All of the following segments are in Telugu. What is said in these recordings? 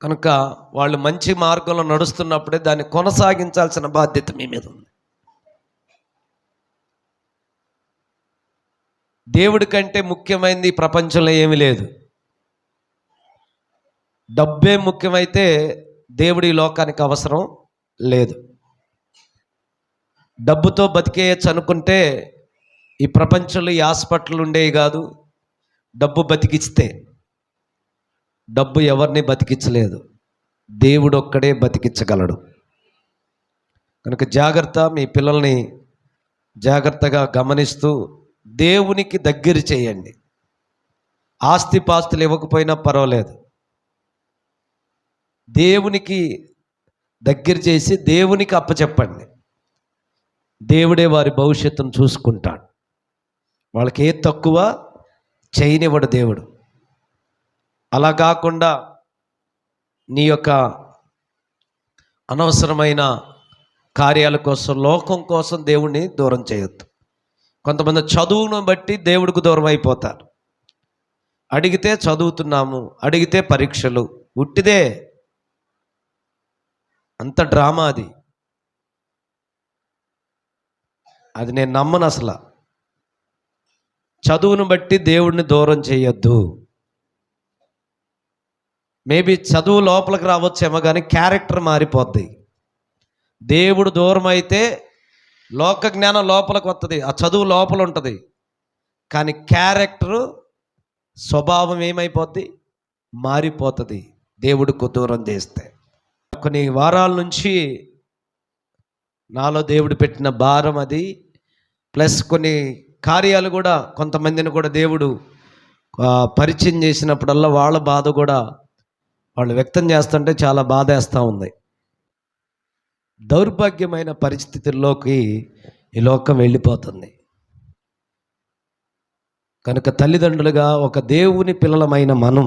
కనుక వాళ్ళు మంచి మార్గంలో నడుస్తున్నప్పుడే దాన్ని కొనసాగించాల్సిన బాధ్యత మీ మీద ఉంది. దేవుడి కంటే ముఖ్యమైనది ఈ ప్రపంచంలో ఏమీ లేదు. డబ్బే ముఖ్యమైతే దేవుడి ఈ లోకానికి అవసరం లేదు. డబ్బుతో బతికేయచ్చు అనుకుంటే ఈ ప్రపంచంలో ఈ హాస్పిటల్ ఉండేవి కాదు. డబ్బు బతికిస్తే, డబ్బు ఎవరిని బతికించలేదు, దేవుడు ఒక్కడే బతికించగలడు. కనుక జాగ్రత్త, మీ పిల్లల్ని జాగ్రత్తగా గమనిస్తూ దేవునికి దగ్గర చేయండి. ఆస్తిపాస్తులు ఇవ్వకపోయినా పర్వాలేదు, దేవునికి దగ్గర చేసి దేవునికి అప్పచెప్పండి. దేవుడే వారి భవిష్యత్తును చూసుకుంటాడు. వాళ్ళకి ఏ తక్కువ చేయనివ్వడు దేవుడు. అలా కాకుండా నీ యొక్క అనవసరమైన కార్యాల కోసం, లోకం కోసం దేవుణ్ణి దూరం చేయొద్దు. కొంతమంది చదువును బట్టి దేవుడికి దూరం అయిపోతారు. అడిగితే చదువుతున్నాము, అడిగితే పరీక్షలు, ఉట్టిదే, అంత డ్రామా అది నేను నమ్మను అసలు. చదువును బట్టి దేవుడిని దూరం చేయొద్దు. మేబీ చదువు లోపలికి రావచ్చేమో కానీ క్యారెక్టర్ మారిపోద్ది. దేవుడు దూరం అయితే లోక జ్ఞానం లోపలికి వస్తుంది, ఆ చదువు లోపల ఉంటుంది, కానీ క్యారెక్టరు, స్వభావం ఏమైపోద్ది? మారిపోతుంది దేవుడికి దూరం చేస్తే. కొన్ని వారాల నుంచి నాలో దేవుడు పెట్టిన భారం అది, ప్లస్ కొన్ని కార్యాలు కూడా, కొంతమందిని కూడా దేవుడు పరిచయం చేసినప్పుడల్లా వాళ్ళ బాధ కూడా వాళ్ళు వ్యక్తం చేస్తుంటే చాలా బాధేస్తూ ఉంది. దౌర్భాగ్యమైన పరిస్థితుల్లోకి ఈ లోకం వెళ్ళిపోతుంది. కనుక తల్లిదండ్రులుగా, ఒక దేవుని పిల్లలమైన మనం,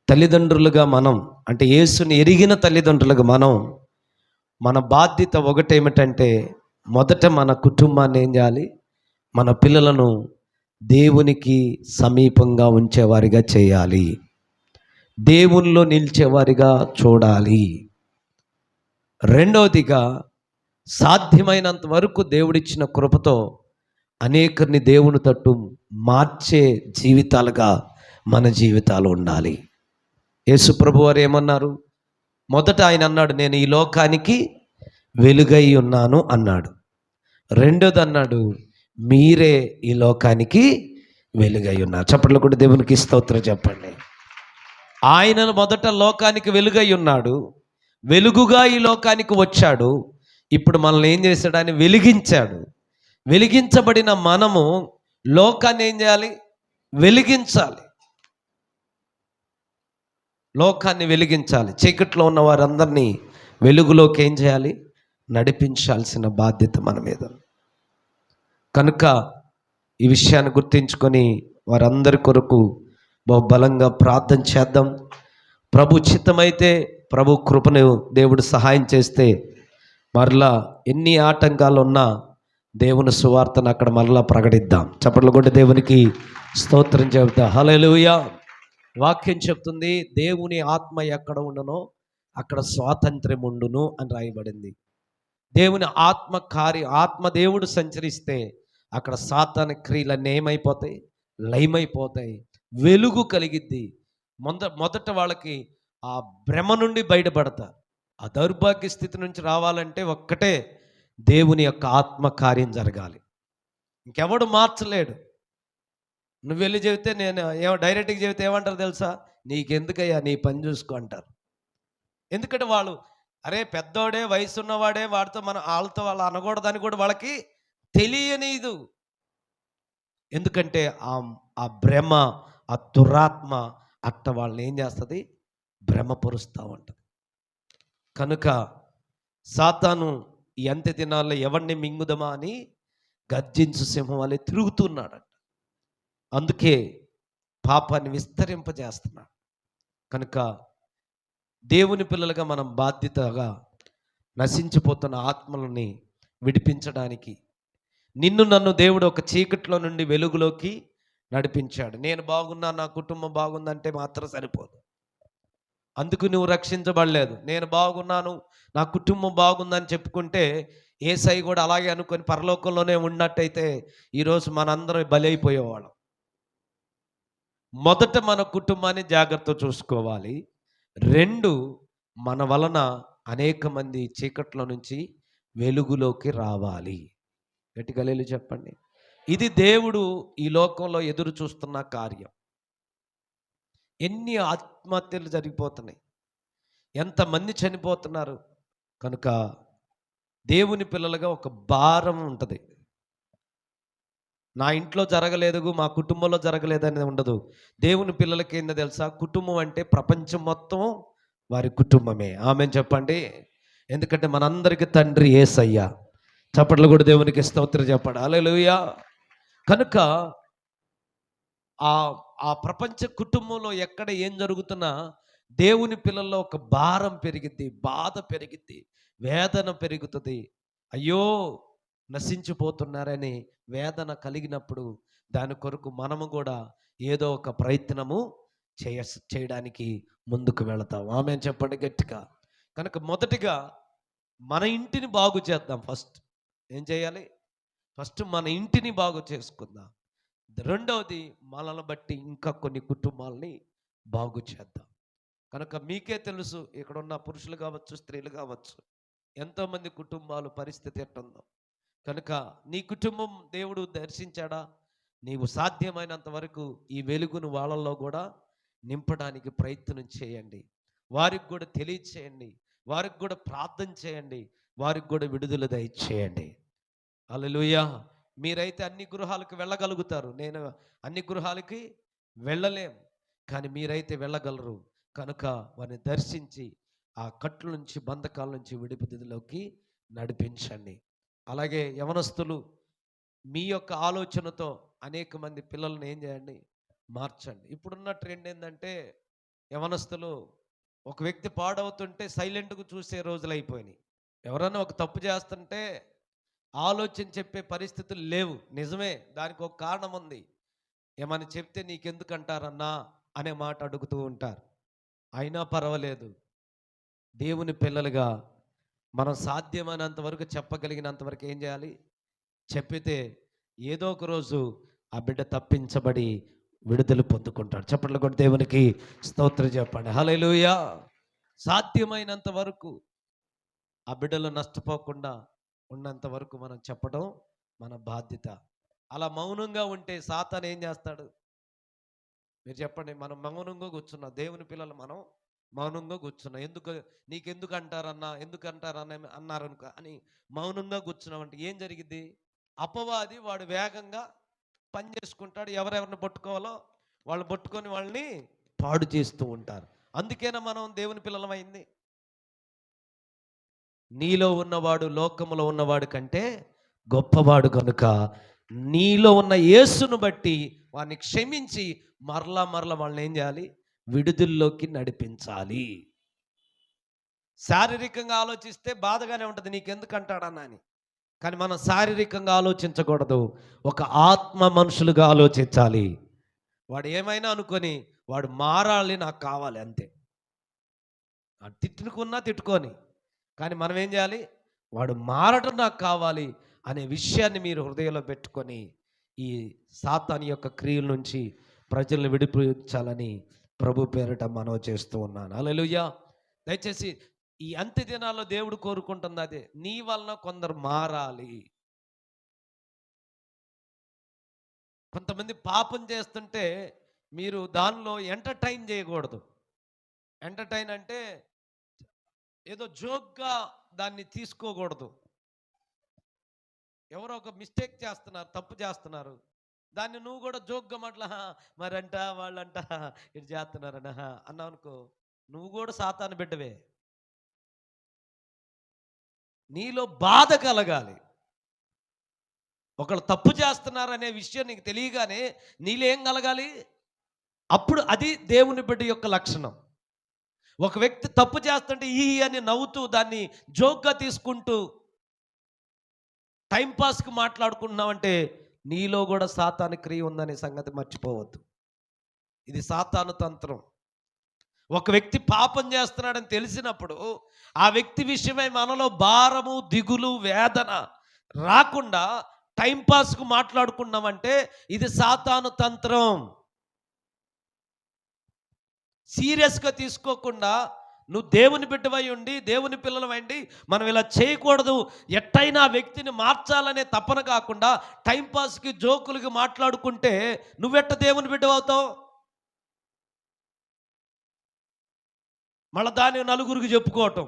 తల్లిదండ్రులుగా మనం అంటే యేసుని ఎరిగిన తల్లిదండ్రులుగా మనం, మన బాధ్యత ఒకటేమిటంటే, మొదట మన కుటుంబాన్ని ఏం చేయాలి? మన పిల్లలను దేవునికి సమీపంగా ఉంచేవారిగా చేయాలి, దేవునిలో నిలిచేవారిగా చూడాలి. రెండవదిగా, సాధ్యమైనంత వరకు దేవుడిచ్చిన కృపతో అనేకరిని దేవుని తట్టు మార్చే జీవితాలుగా మన జీవితాలు ఉండాలి. యేసు ప్రభు వారు ఏమన్నారు? మొదట ఆయన అన్నాడు, నేను ఈ లోకానికి వెలుగై ఉన్నాను అన్నాడు. రెండోది అన్నాడు, మీరే ఈ లోకానికి వెలుగై ఉన్నారు. చప్పట్లు కూడా దేవునికి స్తోత్రం చెప్పండి. ఆయన మొదట లోకానికి వెలుగై ఉన్నాడు, వెలుగుగా ఈ లోకానికి వచ్చాడు. ఇప్పుడు మనల్ని ఏం చేశాడు? ఆయన వెలిగించాడు. వెలిగించబడిన మనము లోకాన్ని ఏం చేయాలి? వెలిగించాలి. లోకాన్ని వెలిగించాలి. చీకట్లో ఉన్న వారందరినీ వెలుగులోకి ఏం చేయాలి? నడిపించాల్సిన బాధ్యత మన మీద. కనుక ఈ విషయాన్ని గుర్తించుకొని వారందరి కొరకు బహుబలంగా ప్రార్థన చేద్దాం. ప్రభు చిత్తమైతే, ప్రభు కృపను దేవుడు సహాయం చేస్తే, మరలా ఎన్ని ఆటంకాలు ఉన్నా దేవుని సువార్తను అక్కడ మరలా ప్రకటిద్దాం. చప్పట్లు కొట్టి దేవునికి స్తోత్రం చెబుతా. హల్లెలూయా. వాక్యం చెప్తుంది, దేవుని ఆత్మ ఎక్కడ ఉండునో అక్కడ స్వాతంత్ర్యం ఉండును అని రాయబడింది. దేవుని ఆత్మ దేవుడు సంచరిస్తే అక్కడ సాతాను క్రియలన్నీ ఏమైపోతాయి? లయమైపోతాయి. వెలుగు కలిగిద్ది. మొదట వాళ్ళకి ఆ భ్రమ నుండి బయటపడతారు. ఆ దౌర్భాగ్య స్థితి నుంచి రావాలంటే ఒక్కటే, దేవుని యొక్క ఆత్మ కార్యం జరగాలి. ఇంకెవడు మార్చలేడు. నువ్వు వెళ్ళి చెబితే, నేను డైరెక్ట్గా చెబితే ఏమంటారు తెలుసా? నీకెందుకయ్యా, నీ పని చూసుకో అంటారు. ఎందుకంటే వాళ్ళు, అరే పెద్దోడే, వయసు ఉన్నవాడే, వాళ్ళతో వాళ్ళు అనకూడదని కూడా వాళ్ళకి తెలియనిదు. ఎందుకంటే ఆ భ్రమ, ఆ దురాత్మ అట్ట వాళ్ళని ఏం చేస్తుంది? భ్రమపరుస్తూ ఉంటుంది. కనుక సాతాను ఈ అంత్య దినాల్లో ఎవరిని మింగుదమా అని గర్జించు సింహం వలె తిరుగుతున్నాడట. అందుకే పాపాన్ని విస్తరింపజేస్తున్నాడు. కనుక దేవుని పిల్లలుగా మనం బాధ్యతగా నశించిపోతున్న ఆత్మలని విడిపించడానికి, నిన్ను నన్ను దేవుడు ఒక చీకట్లో నుండి వెలుగులోకి నడిపించాడు. నేను బాగున్నా, నా కుటుంబం బాగుందంటే మాత్రం సరిపోదు. అందుకు నువ్వు రక్షించబడలేదు. నేను బాగున్నాను, నా కుటుంబం బాగుందని చెప్పుకుంటే యేసయ్య కూడా అలాగే అనుకొని పరలోకంలోనే ఉన్నట్టయితే ఈరోజు మనందరం బలైపోయేవాళ్ళం. మొదట మన కుటుంబాన్ని జాగ్రత్త చూసుకోవాలి. 2, మన వలన అనేక మంది చీకట్లో నుంచి వెలుగులోకి రావాలి. గట్టిగా హల్లెలూయా చెప్పండి. ఇది దేవుడు ఈ లోకంలో ఎదురు చూస్తున్న కార్యం. ఎన్ని ఆత్మహత్యలు జరిగిపోతున్నాయి, ఎంతమంది చనిపోతున్నారు. కనుక దేవుని పిల్లలుగా ఒక భారం ఉంటుంది. నా ఇంట్లో జరగలేదు, మా కుటుంబంలో జరగలేదు అనేది ఉండదు. దేవుని పిల్లలకి ఏందో తెలుసా, కుటుంబం అంటే ప్రపంచం మొత్తం వారి కుటుంబమే. ఆమేన్ చెప్పండి. ఎందుకంటే మనందరికీ తండ్రి యేసయ్య. చప్పట్లు కూడా దేవునికి స్తోత్రం చెప్పండి. హల్లెలూయా. కనుక ఆ ఆ ప్రపంచ కుటుంబంలో ఎక్కడ ఏం జరుగుతున్నా దేవుని పిల్లల్లో ఒక భారం పెరిగిద్ది, బాధ పెరిగిద్ది, వేదన పెరుగుతుంది. అయ్యో నశించిపోతున్నారని వేదన కలిగినప్పుడు దాని కొరకు మనము కూడా ఏదో ఒక ప్రయత్నము చేయడానికి ముందుకు వెళతాం. ఆమేన్ చెప్పండి గట్టిగా. కనుక మొదటిగా మన ఇంటిని బాగు చేద్దాం. ఫస్ట్ ఏం చేయాలి? ఫస్ట్ మన ఇంటిని బాగు చేసుకుందాం. రెండవది మనల్ని బట్టి ఇంకా కొన్ని కుటుంబాలని బాగు చేద్దాం. కనుక మీకే తెలుసు, ఇక్కడ ఉన్న పురుషులు కావచ్చు, స్త్రీలు కావచ్చు, ఎంతోమంది కుటుంబాలు పరిస్థితి ఎట్టుందో. కనుక నీ కుటుంబం దేవుడు దర్శించాడా? నీవు సాధ్యమైనంత వరకు ఈ వెలుగును వాళ్ళల్లో కూడా నింపడానికి ప్రయత్నం చేయండి. వారికి కూడా తెలియచేయండి, వారికి కూడా ప్రార్థన చేయండి, వారికి కూడా విడుదల దయచేయండి. హల్లెలూయా. మీరైతే అన్ని గృహాలకు వెళ్ళగలుగుతారు, నేను అన్ని గృహాలకి వెళ్ళలేం, కానీ మీరైతే వెళ్ళగలరు. కనుక వారిని దర్శించి ఆ కట్ల నుంచి, బంధకాల నుంచి విడుదలలోకి నడిపించండి. అలాగే యవనస్తులు, మీ యొక్క ఆలోచనతో అనేక మంది పిల్లల్ని ఏం చేయండి? మార్చండి. ఇప్పుడున్న ట్రెండ్ ఏంటంటే యవనస్తులు ఒక వ్యక్తి పాడవుతుంటే సైలెంట్గా చూసే రోజులు అయిపోయినాయి. ఎవరైనా ఒక తప్పు చేస్తుంటే ఆలోచన చెప్పే పరిస్థితులు లేవు. నిజమే, దానికి ఒక కారణం ఉంది. ఏమని చెప్తే నీకెందుకు అంటారన్నా అనే మాట అడుగుతూ ఉంటారు. అయినా పర్వాలేదు, దేవుని పిల్లలుగా మనం సాధ్యమైనంత వరకు చెప్పగలిగినంత వరకు ఏం చేయాలి? చెప్పితే ఏదో ఒక రోజు ఆ బిడ్డ తప్పించబడి విడుదల పొందుకుంటాడు. చప్పట్లు కొట్టి దేవునికి స్తోత్రం చెప్పండి. హల్లెలూయా. సాధ్యమైనంత వరకు ఆ బిడ్డలు నష్టపోకుండా ఉన్నంత వరకు మనం చెప్పడం మన బాధ్యత. అలా మౌనంగా ఉంటే సాతాను ఏం చేస్తాడు? మీరు చెప్పండి. మనం మౌనంగా కూర్చున్నాం, దేవుని పిల్లలు మనం మౌనంగా కూర్చున్నాం. నీకెందుకు అంటారన్నా, ఎందుకు అంటారన్న అన్నారనుకో అని మౌనంగా కూర్చున్నాం అంటే ఏం జరిగింది? అపవాది వాడు వేగంగా పని చేసుకుంటాడు. ఎవరెవరిని పట్టుకోవాలో వాళ్ళు పట్టుకొని వాళ్ళని పాడు చేస్తూ ఉంటారు. అందుకేనా మనం దేవుని పిల్లలమైంది? నీలో ఉన్నవాడు లోకములో ఉన్నవాడు కంటే గొప్పవాడు కనుక నీలో ఉన్న యేసును బట్టి వారిని క్షమించి మరలా వాళ్ళని ఏం చేయాలి? విడుదలలోకి నడిపించాలి. శారీరకంగా ఆలోచిస్తే బాధగానే ఉంటుంది, నీకెందుకు అంటాడన్నా అని. కానీ మనం శారీరకంగా ఆలోచించకూడదు, ఒక ఆత్మ మనుషులుగా ఆలోచించాలి. వాడు ఏమైనా అనుకొని వాడు మారాలి, నాకు కావాలి అంతే. తిట్టుకున్నా తిట్టుకొని, కానీ మనం ఏం చేయాలి? వాడు మారటం నాకు కావాలి అనే విషయాన్ని మీరు హృదయంలో పెట్టుకొని ఈ సాతాను యొక్క క్రియల నుంచి ప్రజలను విడిపించాలని ప్రభు పేరిట మనవి చేస్తూ ఉన్నాను. హల్లెలూయా. దయచేసి ఈ అంత్య దినాల్లో దేవుడు కోరుకుంటుంది అదే, నీ వలన కొందరు మారాలి. కొంతమంది పాపం చేస్తుంటే మీరు దానిలో ఎంటర్టైన్ చేయకూడదు. ఎంటర్టైన్ అంటే ఏదో జోక్గా దాన్ని తీసుకోకూడదు. ఎవరో ఒక మిస్టేక్ చేస్తున్నారు, తప్పు చేస్తున్నారు, దాన్ని నువ్వు కూడా జోక్గా మరంట వాళ్ళంట ఇటు చేస్తున్నారన అన్నావు అనుకో, నువ్వు కూడా సాతాను బిడ్డవే. నీలో బాధ కలగాలి. ఒకళ్ళు తప్పు చేస్తున్నారనే విషయం నీకు తెలియగానే నీలో ఏం కలగాలి? అప్పుడు అది దేవుని బిడ్డ యొక్క లక్షణం. ఒక వ్యక్తి తప్పు చేస్తుంటే ఈ అని నవ్వుతూ దాన్ని జోక్గా తీసుకుంటూ టైంపాస్కి మాట్లాడుకుంటున్నావంటే నీలో కూడా సాతాను క్రియ ఉందనే సంగతి మర్చిపోవద్దు. ఇది సాతాను తంత్రం. ఒక వ్యక్తి పాపం చేస్తున్నాడని తెలిసినప్పుడు ఆ వ్యక్తి విషయమై మనలో భారము, దిగులు, వేదన రాకుండా టైంపాస్కు మాట్లాడుకున్నామంటే ఇది సాతాను తంత్రం. సీరియస్గా తీసుకోకుండా నువ్వు దేవుని బిడ్డవై ఉండి, దేవుని పిల్లలమైండి, మనం ఇలా చేయకూడదు, ఎట్టయినా ఆ వ్యక్తిని మార్చాలనే తపన కాకుండా టైంపాస్కి, జోకులకి మాట్లాడుకుంటే నువ్వెట్ట దేవుని బిడ్డవవుతావు? మళ్ళీ దాన్ని నలుగురికి చెప్పుకోవటం.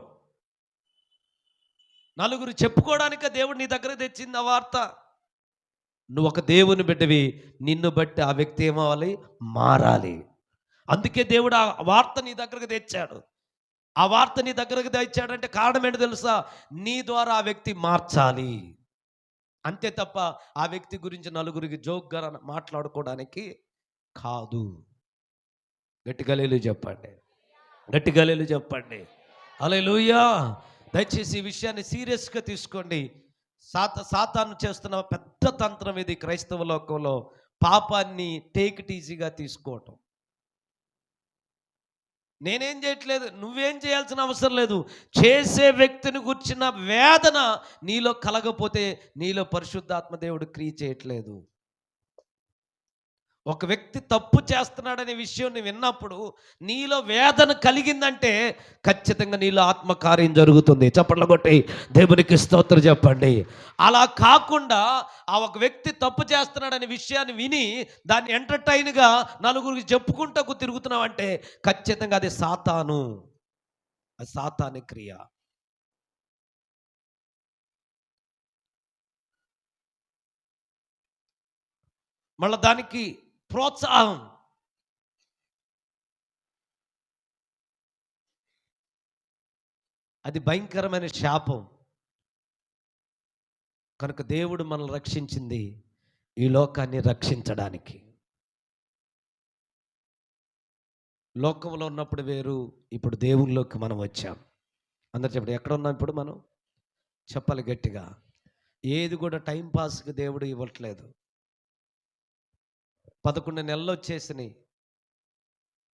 నలుగురు చెప్పుకోవడానికే దేవుడు నీ దగ్గర తెచ్చింది ఆ వార్త. నువ్వు ఒక దేవుని బిడ్డవి, నిన్ను బట్టి ఆ వ్యక్తి ఏమవ్వాలి? మారాలి. అందుకే దేవుడు ఆ వార్త నీ దగ్గరకు తెచ్చాడు. ఆ వార్త నీ దగ్గరకు తెచ్చాడంటే కారణం ఏంటో తెలుసా? నీ ద్వారా ఆ వ్యక్తి మార్చాలి. అంతే తప్ప ఆ వ్యక్తి గురించి నలుగురికి జోక్గా మాట్లాడుకోవడానికి కాదు. గట్టిగా హల్లెలూయా చెప్పండి. గట్టిగా హల్లెలూయా చెప్పండి. హల్లెలూయా. దయచేసి ఈ విషయాన్ని సీరియస్గా తీసుకోండి. సాతాను చేస్తున్న పెద్ద తంత్రం ఇది క్రైస్తవ లోకంలో. పాపాన్ని టేక్ ఇట్ ఈజీగా తీసుకోవటం. నేనేం చేయట్లేదు, నువ్వేం చేయాల్సిన అవసరం లేదు. చేసే వ్యక్తిని గుర్చిన వేదన నీలో కలగపోతే నీలో పరిశుద్ధాత్మ దేవుడు క్రియ చేయట్లేదు. ఒక వ్యక్తి తప్పు చేస్తున్నాడనే విషయం నువ్వు విన్నప్పుడు నీలో వేదన కలిగిందంటే ఖచ్చితంగా నీలో ఆత్మకార్యం జరుగుతుంది. చప్పట్లు కొట్టి దేవునికి స్తోత్రం చెప్పండి. అలా కాకుండా ఆ ఒక వ్యక్తి తప్పు చేస్తున్నాడనే విషయాన్ని విని దాన్ని ఎంటర్టైన్గా నలుగురికి చెప్పుకుంటూ తిరుగుతున్నావు అంటే ఖచ్చితంగా అది సాతాను, అది సాతాని క్రియ. మళ్ళీ దానికి ప్రోత్సాహం. అది భయంకరమైన శాపం. కనుక దేవుడు మనల్ని రక్షించింది ఈ లోకాన్ని రక్షించడానికి. లోకంలో ఉన్నప్పుడు వేరు, ఇప్పుడు దేవుళ్ళలోకి మనం వచ్చాం. అందరు చెప్పండి, ఎక్కడ ఉన్నాం ఇప్పుడు మనం? చెప్పాలి గట్టిగా. ఏది కూడా టైంపాస్కి దేవుడు ఇవ్వట్లేదు. 11 నెలలు వచ్చేసినాయి.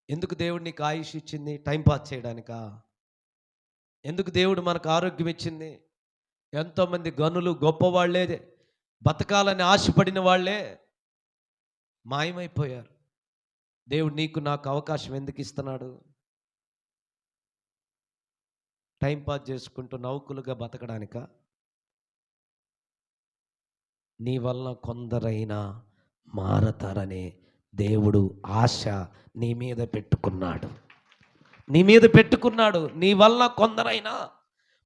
ఎందుకు దేవుడు నీకు ఆయుష్ ఇచ్చింది? టైంపాస్ చేయడానికా? ఎందుకు దేవుడు మనకు ఆరోగ్యం ఇచ్చింది? ఎంతోమంది గనులు గొప్పవాళ్లే, బతకాలని ఆశపడిన వాళ్ళే మాయమైపోయారు. దేవుడు నీకు నాకు అవకాశం ఎందుకు ఇస్తున్నాడు? టైంపాస్ చేసుకుంటూ నౌకులుగా బతకడానిక? నీ వల్ల కొందరైనా మారతారనే దేవుడు ఆశ నీ మీద పెట్టుకున్నాడు. నీ మీద పెట్టుకున్నాడు. నీ వల్ల కొందరైనా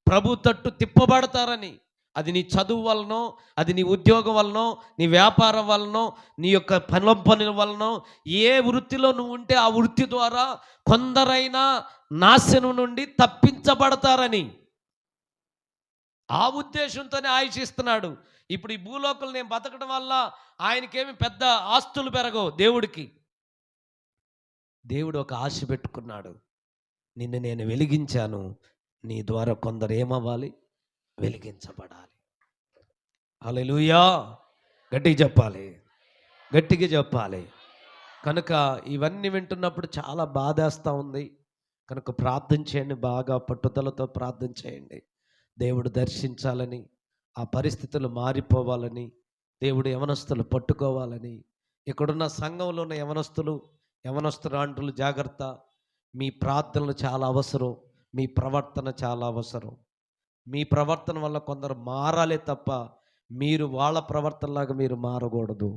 ప్రభు తట్టు తిప్పబడతారని. అది నీ చదువు వలనో, అది నీ ఉద్యోగం వలనో, నీ వ్యాపారం వలనో, నీ యొక్క పనుల వలనో, ఏ వృత్తిలో నువ్వు ఉంటే ఆ వృత్తి ద్వారా కొందరైనా నాశనం నుండి తప్పించబడతారని ఆ ఉద్దేశంతోనే ఆయుషిస్తున్నాడు. ఇప్పుడు ఈ భూలోకలు నేను బతకడం వల్ల ఆయనకేమి పెద్ద ఆస్తులు పెరగవు. దేవుడు ఒక ఆశ పెట్టుకున్నాడు. నిన్ను నేను వెలిగించాను, నీ ద్వారా కొందరు ఏమవ్వాలి? వెలిగించబడాలి. హల్లెలూయా. గట్టిగా చెప్పాలి, గట్టిగా చెప్పాలి. కనుక ఇవన్నీ వింటున్నప్పుడు చాలా బాధేస్తూ ఉంది. కనుక ప్రార్థన చేయండి, బాగా పట్టుదలతో ప్రార్థన చేయండి. దేవుడు దర్శించాలని, ఆ పరిస్థితులు మారిపోవాలని, దేవుడు యవనస్తులు పట్టుకోవాలని. ఇక్కడున్న సంఘంలో ఉన్న యవనస్తురాండ్రులు జాగ్రత్త. మీ ప్రార్థనలు చాలా అవసరం, మీ ప్రవర్తన చాలా అవసరం. మీ ప్రవర్తన వల్ల కొందరు మారాలే తప్ప మీరు వాళ్ళ ప్రవర్తనలాగా మీరు మారకూడదు.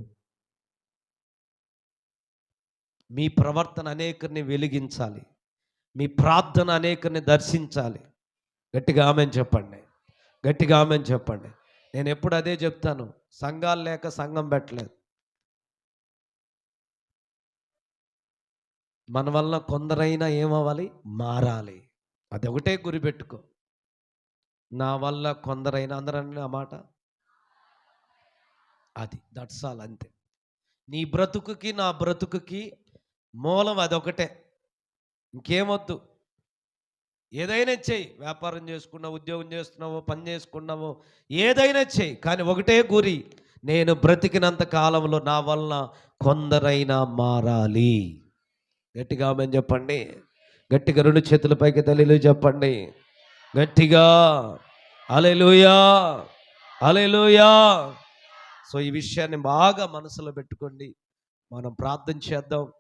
మీ ప్రవర్తన అనేకరిని వెలిగించాలి, మీ ప్రార్థన అనేకరిని దర్శించాలి. గట్టిగా ఆమేన్ చెప్పండి, గట్టిగా ఆమేన్ చెప్పండి. నేను ఎప్పుడు అదే చెప్తాను, సంఘాలు లేక సంఘం పెట్టలేదు. మన వల్ల కొందరైనా ఏమవ్వాలి? మారాలి. అది ఒకటే గురి పెట్టుకో. నా వల్ల కొందరైనా, అందరని ఆ మాట, అది దట్స్ ఆల్, అంతే. నీ బ్రతుకుకి నా బ్రతుకుకి మూలం అదొకటే, ఇంకేమొద్దు. ఏదైనా చెయ్యి, వ్యాపారం చేసుకున్నావు, ఉద్యోగం చేస్తున్నావో, పని చేసుకున్నావో, ఏదైనా చెయ్యి, కానీ ఒకటే గురి, నేను బ్రతికినంత కాలంలో నా వలన కొందరైనా మారాలి. గట్టిగా ఆమేన్ చెప్పండి. గట్టిగా రెండు చేతుల పైకి తల్లిలు చెప్పండి గట్టిగా. హల్లెలూయా, హల్లెలూయా. సో ఈ విషయాన్ని బాగా మనసులో పెట్టుకోండి. మనం ప్రార్థన చేద్దాం.